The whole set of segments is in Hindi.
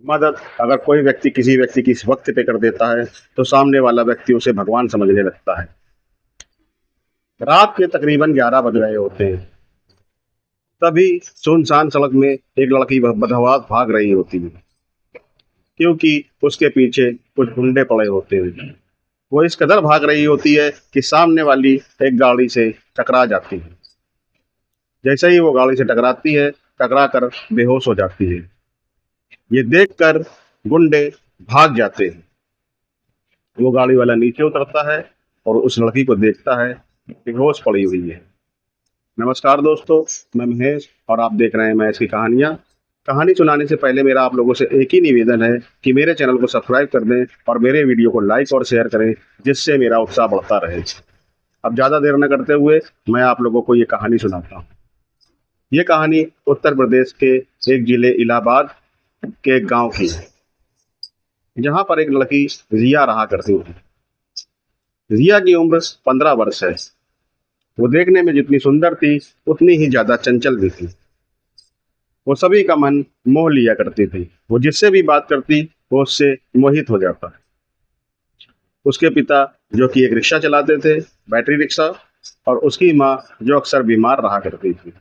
मदद अगर कोई व्यक्ति किसी व्यक्ति की इस वक्त पे कर देता है तो सामने वाला व्यक्ति उसे भगवान समझने लगता है। रात के तकरीबन 11 बज रहे होते हैं। तभी सुनसान सड़क में एक लड़की बदहवास भाग रही होती है, क्योंकि उसके पीछे कुछ गुंडे पड़े होते हैं। वो इस कदर भाग रही होती है कि सामने वाली एक गाड़ी से टकरा जाती है। जैसे ही वो गाड़ी से टकराती है, टकरा कर बेहोश हो जाती है। ये देखकर गुंडे भाग जाते हैं। वो गाड़ी वाला नीचे उतरता है और उस लड़की को देखता है, बेहोश पड़ी हुई है। नमस्कार दोस्तों, मैं महेश और आप देख रहे हैं मैं इसकी कहानियाँ। कहानी सुनाने से पहले मेरा आप लोगों से एक ही निवेदन है कि मेरे चैनल को सब्सक्राइब कर दें और मेरे वीडियो को लाइक और शेयर करें, जिससे मेरा उत्साह बढ़ता रहे। अब ज़्यादा देर न करते हुए मैं आप लोगों को ये कहानी सुनाता हूँ। ये कहानी उत्तर प्रदेश के एक जिले इलाहाबाद के एक गांव की है, जहाँ पर एक लड़की रिया रहा करती थी। रिया की उम्र 15 वर्ष है। वो देखने में जितनी सुंदर थी, उतनी ही ज्यादा चंचल भी थी। वो सभी का मन मोह लिया करती थी। वो जिससे भी बात करती, वो उससे मोहित हो जाता। उसके पिता, जो कि एक रिक्शा चलाते थे, बैटरी रिक्शा, और उसकी माँ, जो अक्सर बीमार रहा करती थी।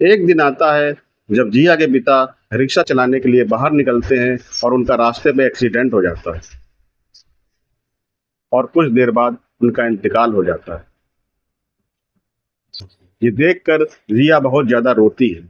एक दिन आता है जब जिया के पिता रिक्शा चलाने के लिए बाहर निकलते हैं और उनका रास्ते में एक्सीडेंट हो जाता है और कुछ देर बाद उनका इंतकाल हो जाता है। ये देखकर रिया बहुत ज्यादा रोती है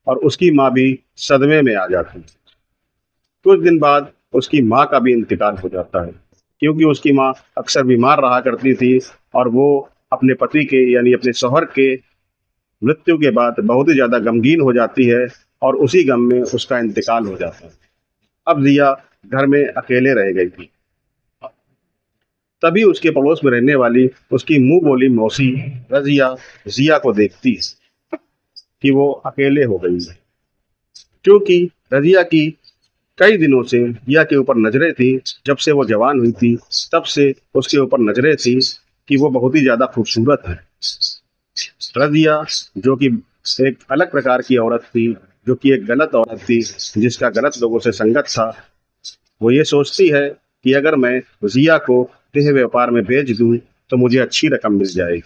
और उसकी माँ भी सदमे में आ जाती है। कुछ दिन बाद उसकी माँ का भी इंतकाल हो जाता है, क्योंकि उसकी माँ अक्सर बीमार रहा करती थी और वो अपने पति के यानी अपने शौहर के मृत्यु के बाद बहुत ही ज्यादा गमगीन हो जाती है और उसी गम में उसका इंतकाल हो जाता है। अब रिया घर में अकेले रह गई थी। तभी उसके पड़ोस में रहने वाली उसकी मुंह बोली मौसी रजिया जिया को देखती है कि वो अकेले हो गई है, क्योंकि रजिया की कई दिनों से जिया के ऊपर नजरें थी। जब से वो जवान हुई थी, तब से उसके ऊपर नजरें थी कि वो बहुत ही ज्यादा खूबसूरत है। रजिया, जो कि एक अलग प्रकार की औरत थी, जो कि एक गलत औरत थी, जिसका गलत लोगों से संगत था, वो ये सोचती है कि अगर मैं जिया को देह व्यापार में बेच दूं तो मुझे अच्छी रकम मिल जाएगी।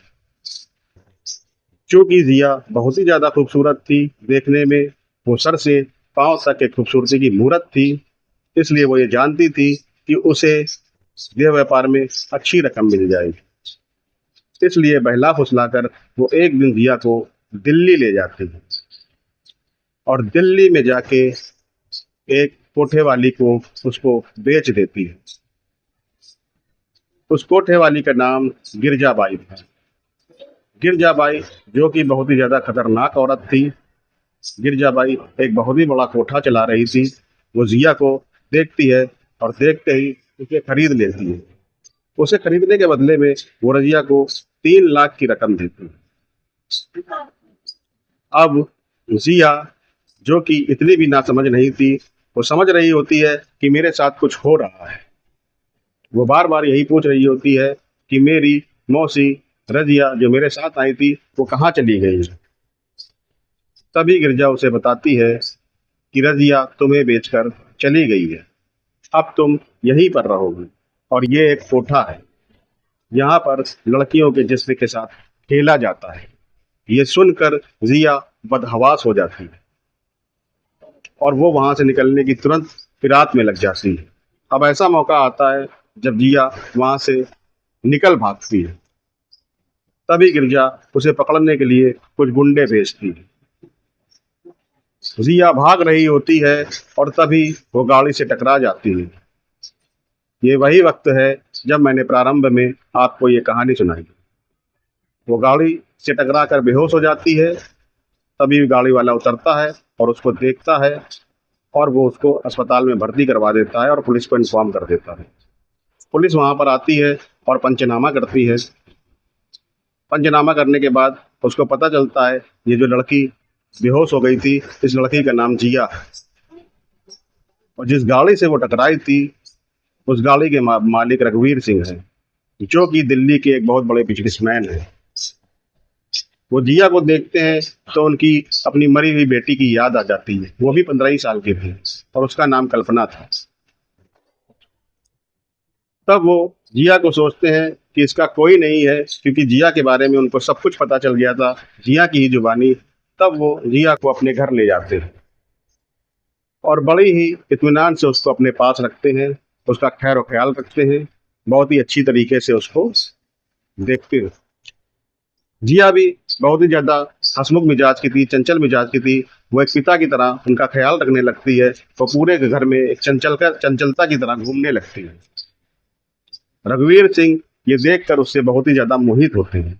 चूंकि जिया बहुत ही ज्यादा खूबसूरत थी देखने में, वो सर से पांव तक एक खूबसूरती की मूरत थी, इसलिए वो ये जानती थी कि उसे देह व्यापार में अच्छी रकम मिल जाएगी। इसलिए बहला फुसलाकर वो एक दिन जिया को दिल्ली ले जाती है और दिल्ली में जाके एक कोठे वाली को उसको बेच देती है। उस कोठे वाली का नाम गिरजाबाई था। गिरजाबाई, जो कि बहुत ही ज्यादा खतरनाक औरत थी। गिरजाबाई एक बहुत ही बड़ा कोठा चला रही थी। वो जिया को देखती है और देखते ही उसे खरीद लेती है। उसे खरीदने के बदले में वो रजिया को 3 लाख की रकम देती है। अब जिया, जो कि इतनी भी नासमझ नहीं थी, वो समझ रही होती है कि मेरे साथ कुछ हो रहा है। वो बार बार यही पूछ रही होती है कि मेरी मौसी रजिया, जो मेरे साथ आई थी, वो कहाँ चली गई है। तभी गिरजा उसे बताती है कि रजिया तुम्हें बेचकर चली गई है। अब तुम यहीं पर रहोगी और ये एक कोठा है, यहाँ पर लड़कियों के जिस्म के साथ खेला जाता है। ये सुनकर जिया बदहवास हो जाती है और वो वहां से निकलने की तुरंत फिराक में लग जाती है। अब ऐसा मौका आता है जब जिया वहां से निकल भागती है। तभी गिरजा उसे पकड़ने के लिए कुछ गुंडे भेजती है। जिया भाग रही होती है और तभी वो गाड़ी से टकरा जाती है। ये वही वक्त है जब मैंने प्रारंभ में आपको ये कहानी सुनाई। वो गाड़ी से टकरा कर बेहोश हो जाती है। तभी गाड़ी वाला उतरता है और उसको देखता है और वो उसको अस्पताल में भर्ती करवा देता है और पुलिस को इन्फॉर्म कर देता है। पुलिस वहां पर आती है और पंचनामा करती है। पंचनामा करने के बाद उसको पता चलता है ये जो लड़की बेहोश हो गई थी, इस लड़की का नाम जिया है और जिस गाड़ी से वो टकराई थी, उस गाड़ी के मालिक रघुवीर सिंह हैं, जो कि दिल्ली के एक बहुत बड़े बिजनेसमैन हैं। वो जिया को देखते हैं तो उनकी अपनी मरी हुई बेटी की याद आ जाती है। वो भी 15 ही साल की थी और उसका नाम कल्पना था। तब वो जिया को सोचते हैं कि इसका कोई नहीं है, क्योंकि जिया के बारे में उनको सब कुछ पता चल गया था, जिया की ही जुबानी। तब वो जिया को अपने घर ले जाते हैं और बड़ी ही इत्मीनान से उसको अपने पास रखते हैं, उसका खैर और ख्याल रखते हैं, बहुत ही अच्छी तरीके से उसको देखते हैं। जिया भी बहुत ही ज़्यादा हंसमुख मिजाज की थी, चंचल मिजाज की थी। वो एक पिता की तरह उनका ख्याल रखने लगती है। वो पूरे घर में एक चंचलता की तरह घूमने लगती है। रघुवीर सिंह ये देखकर उससे बहुत ही ज़्यादा मोहित होते हैं।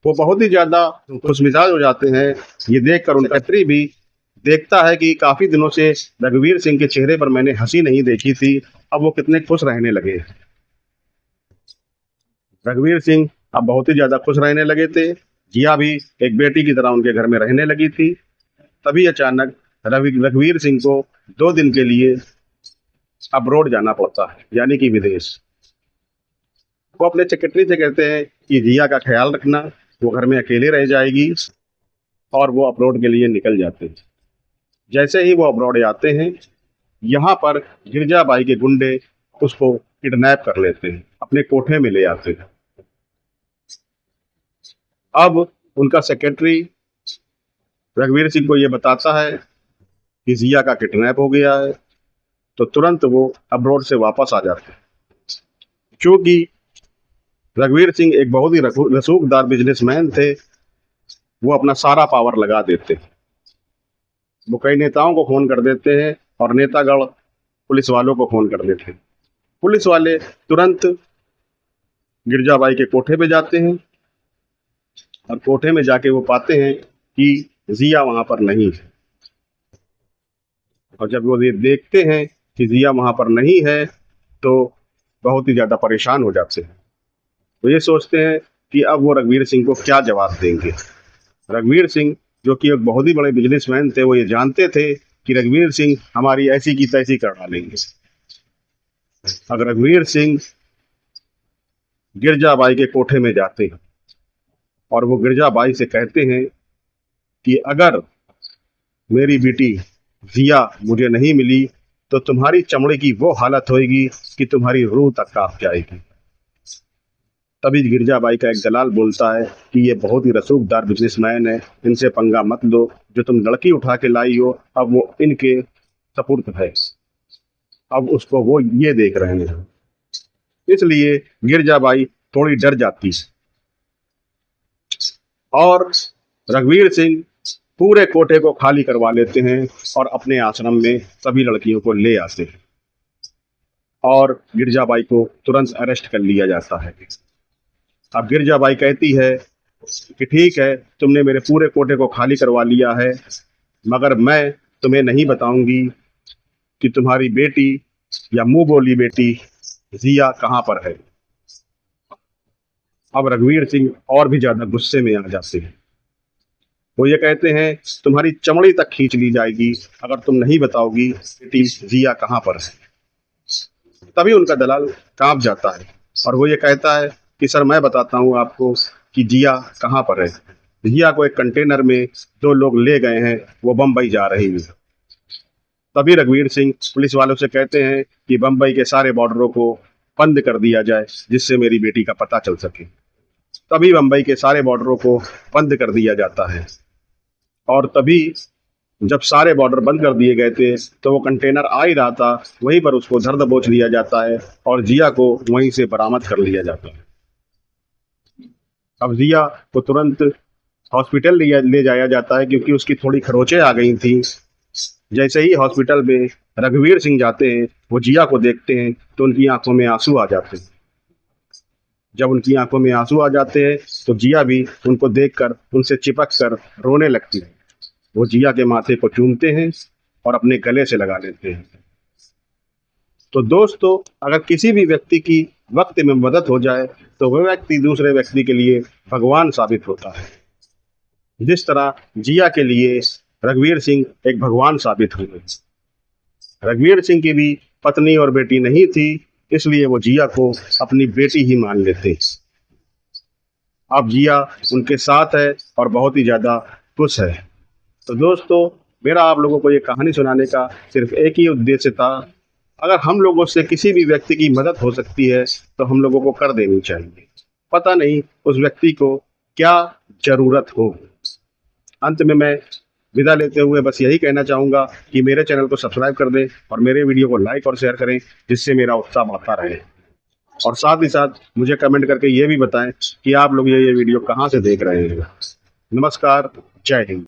वो बहुत ही ज़्यादा खुशमिजाज हो जाते हैं। ये देखकर उनका स्त्री भी देखता है कि काफ़ी दिनों से रघुवीर सिंह के चेहरे पर मैंने हंसी नहीं देखी थी, अब वो कितने खुश रहने लगे। रघुवीर सिंह अब बहुत ही ज़्यादा खुश रहने लगे थे। जिया भी एक बेटी की तरह उनके घर में रहने लगी थी। तभी अचानक रघुवीर सिंह को 2 दिन के लिए अब्रोड जाना पड़ता है, यानी कि विदेश। वो अपने सेक्रेटरी से कहते हैं कि जिया का ख्याल रखना, वो घर में अकेले रह जाएगी, और वो अब्रोड के लिए निकल जाते हैं। जैसे ही वो अब्रोड जाते हैं, यहाँ पर गिरजाबाई के गुंडे उसको किडनैप कर लेते हैं, अपने कोठे में ले आते हैं। अब उनका सेक्रेटरी रघुवीर सिंह को ये बताता है कि जिया का किडनैप हो गया है, तो तुरंत वो अब्रोड से वापस आ जाते हैं। क्योंकि रघुवीर सिंह एक बहुत ही रसूखदार बिजनेसमैन थे, वो अपना सारा पावर लगा देते हैं। वो कई नेताओं को फोन कर देते हैं और नेतागण पुलिस वालों को फोन कर देते हैं। पुलिस वाले तुरंत गिरजाबाई के कोठे पे जाते हैं और कोठे में जाके वो पाते हैं कि जिया वहां पर नहीं है। और जब वो ये देखते हैं कि जिया वहां पर नहीं है, तो बहुत ही ज्यादा परेशान हो जाते हैं। तो ये सोचते हैं कि अब वो रघुवीर सिंह को क्या जवाब देंगे। रघुवीर सिंह, जो कि एक बहुत ही बड़े बिजनेसमैन थे, वो ये जानते थे कि रघुवीर सिंह हमारी ऐसी की तैसी कर डालेंगे। अगर रघुवीर सिंह गिरजाबाई के कोठे में जाते हैं और वो गिरजाबाई से कहते हैं कि अगर मेरी बेटी जिया मुझे नहीं मिली तो तुम्हारी चमड़े की वो हालत होगी कि तुम्हारी रूह तक कांप जाएगी। तभी गिरजाबाई का एक दलाल बोलता है कि ये बहुत ही रसूखदार बिजनेसमैन है, इनसे पंगा मत लो, जो तुम लड़की उठा के लाई हो अब वो इनके सपुर्द है, अब उसको वो ये देख रहे हैं। इसलिए गिरजाबाई थोड़ी डर जाती है और रघुवीर सिंह पूरे कोठे को खाली करवा लेते हैं और अपने आश्रम में सभी लड़कियों को ले आते हैं और गिरजाबाई को तुरंत अरेस्ट कर लिया जाता है। अब गिरजाबाई कहती है कि ठीक है, तुमने मेरे पूरे कोठे को खाली करवा लिया है, मगर मैं तुम्हें नहीं बताऊंगी कि तुम्हारी बेटी या मुंह बोली बेटी जिया कहाँ पर है। अब रघुवीर सिंह और भी ज्यादा गुस्से में आ जाते हैं। वो ये कहते हैं तुम्हारी चमड़ी तक खींच ली जाएगी अगर तुम नहीं बताओगी बेटी जिया कहाँ पर है। तभी उनका दलाल कांप जाता है और वो ये कहता है कि सर मैं बताता हूँ आपको कि जिया कहाँ पर है। जिया को एक कंटेनर में 2 लोग ले गए हैं, वो बम्बई जा रही है। तभी रघुवीर सिंह पुलिस वालों से कहते हैं कि बम्बई के सारे बॉर्डरों को बंद कर दिया जाए जिससे मेरी बेटी का पता चल सके। तभी बम्बई के सारे बॉर्डरों को बंद कर दिया जाता है और तभी जब सारे बॉर्डर बंद कर दिए गए थे तो वो कंटेनर आ ही रहा था, वहीं पर उसको धर दबोच लिया जाता है और जिया को वहीं से बरामद कर लिया जाता है। अब जिया को तुरंत हॉस्पिटल ले जाया जाता है क्योंकि उसकी थोड़ी खरोंचें आ गई थी। जैसे ही हॉस्पिटल में रघुवीर सिंह जाते हैं, वो जिया को देखते हैं तो उनकी आंखों में आंसू आ जाते हैं। जब उनकी आंखों में आंसू आ जाते हैं तो जिया भी उनको देखकर उनसे चिपक कर रोने लगती है। वो जिया के माथे को चूमते हैं और अपने गले से लगा लेते हैं। तो दोस्तों, अगर किसी भी व्यक्ति की वक्त में मदद हो जाए तो वह व्यक्ति दूसरे व्यक्ति के लिए भगवान साबित होता है। जिस तरह जिया के लिए रघुवीर सिंह एक भगवान साबित हुए। रघुवीर सिंह की भी पत्नी और बेटी नहीं थी, इसलिए वो जिया को अपनी बेटी ही मान लेते। अब जिया उनके साथ है और बहुत ही ज़्यादा खुश है। तो दोस्तों, मेरा आप लोगों को ये कहानी सुनाने का सिर्फ एक ही उद्देश्य था, अगर हम लोगों से किसी भी व्यक्ति की मदद हो सकती है तो हम लोगों को कर देनी चाहिए। पता नहीं उस व्यक्ति को क्या ज़रूरत हो। अंत में मैं विदा लेते हुए बस यही कहना चाहूँगा कि मेरे चैनल को सब्सक्राइब कर दें और मेरे वीडियो को लाइक और शेयर करें, जिससे मेरा उत्साह बढ़ता रहे। और साथ ही साथ मुझे कमेंट करके ये भी बताएं कि आप लोग ये वीडियो कहाँ से देख रहे हैं। नमस्कार, जय हिंद।